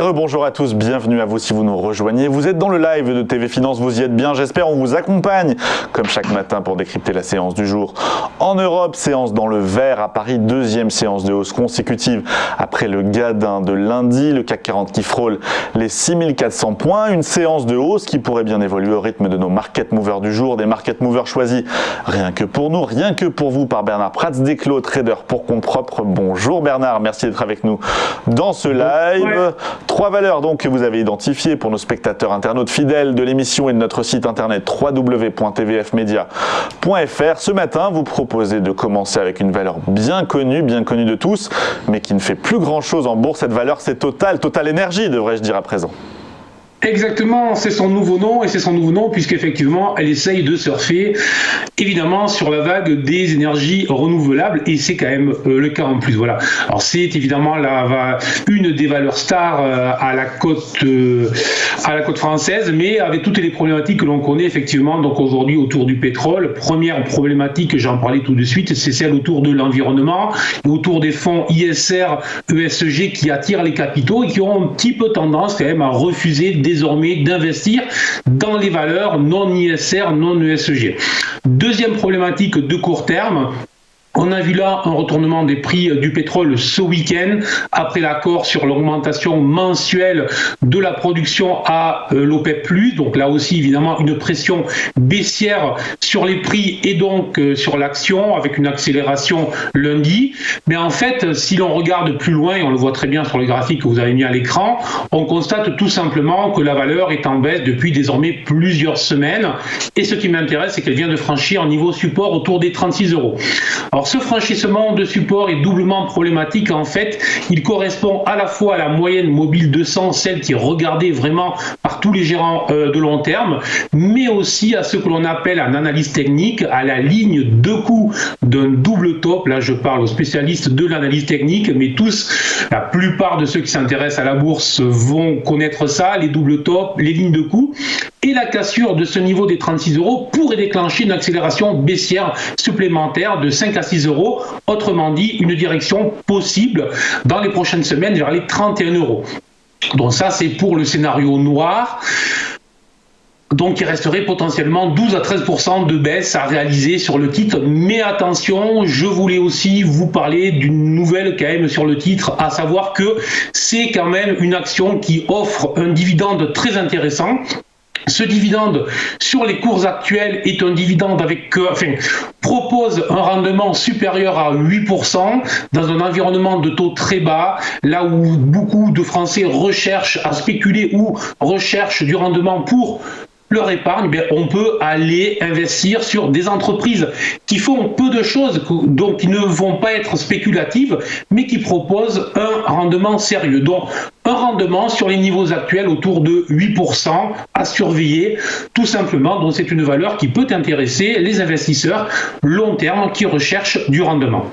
Rebonjour à tous, bienvenue à vous si vous nous rejoignez. Vous êtes dans le live de TV Finance, vous y êtes bien, j'espère. On vous accompagne comme chaque matin pour décrypter la séance du jour. En Europe, séance dans le vert à Paris, deuxième séance de hausse consécutive après le gadin de lundi. Le CAC 40 qui frôle les 6400 points. Une séance de hausse qui pourrait bien évoluer au rythme de nos market movers du jour. Des market movers choisis rien que pour nous, rien que pour vous par Bernard Prats-Desclos, trader pour compte propre. Bonjour Bernard, merci d'être avec nous dans ce live. Trois valeurs donc que vous avez identifiées pour nos spectateurs internautes fidèles de l'émission et de notre site internet www.tvfmedia.fr. Ce matin, vous proposez de commencer avec une valeur bien connue de tous, mais qui ne fait plus grand-chose en bourse. Cette valeur, c'est Total Energy, devrais-je dire à présent. Exactement, c'est son nouveau nom, et c'est son nouveau nom puisqu'effectivement elle essaye de surfer évidemment sur la vague des énergies renouvelables, et c'est quand même le cas en plus. Voilà. Alors c'est évidemment une des valeurs stars à la côte française, mais avec toutes les problématiques que l'on connaît effectivement donc aujourd'hui autour du pétrole. Première problématique, j'en parlais tout de suite, c'est celle autour de l'environnement et autour des fonds ISR, ESG qui attirent les capitaux et qui ont un petit peu tendance quand même à refuser désormais d'investir dans les valeurs non ISR, non ESG. Deuxième problématique de court terme, on a vu là un retournement des prix du pétrole ce week-end après l'accord sur l'augmentation mensuelle de la production à l'OPEP+. Donc là aussi, évidemment, une pression baissière sur les prix et donc sur l'action avec une accélération lundi. Mais en fait, si l'on regarde plus loin, et on le voit très bien sur le graphique que vous avez mis à l'écran, on constate tout simplement que la valeur est en baisse depuis désormais plusieurs semaines. Et ce qui m'intéresse, c'est qu'elle vient de franchir un niveau support autour des 36 €. Alors, ce franchissement de support est doublement problématique. En fait, il correspond à la fois à la moyenne mobile 200, celle qui est regardée vraiment par tous les gérants de long terme, mais aussi à ce que l'on appelle en analyse technique, à la ligne de coût d'un double top. Là, je parle aux spécialistes de l'analyse technique, mais la plupart de ceux qui s'intéressent à la bourse vont connaître ça, les doubles tops, les lignes de coût. Et la cassure de ce niveau des 36 € pourrait déclencher une accélération baissière supplémentaire de 5 à 6 €. Autrement dit, une direction possible dans les prochaines semaines vers les 31 €. Donc ça, c'est pour le scénario noir. Donc il resterait potentiellement 12 à 13% de baisse à réaliser sur le titre. Mais attention, je voulais aussi vous parler d'une nouvelle quand même sur le titre, à savoir que c'est quand même une action qui offre un dividende très intéressant. Ce dividende sur les cours actuels est un dividende propose un rendement supérieur à 8% dans un environnement de taux très bas, là où beaucoup de Français recherchent à spéculer ou recherchent du rendement pour leur épargne. On peut aller investir sur des entreprises qui font peu de choses, donc qui ne vont pas être spéculatives, mais qui proposent un rendement sérieux. Donc un rendement sur les niveaux actuels autour de 8% à surveiller tout simplement. Donc c'est une valeur qui peut intéresser les investisseurs long terme qui recherchent du rendement.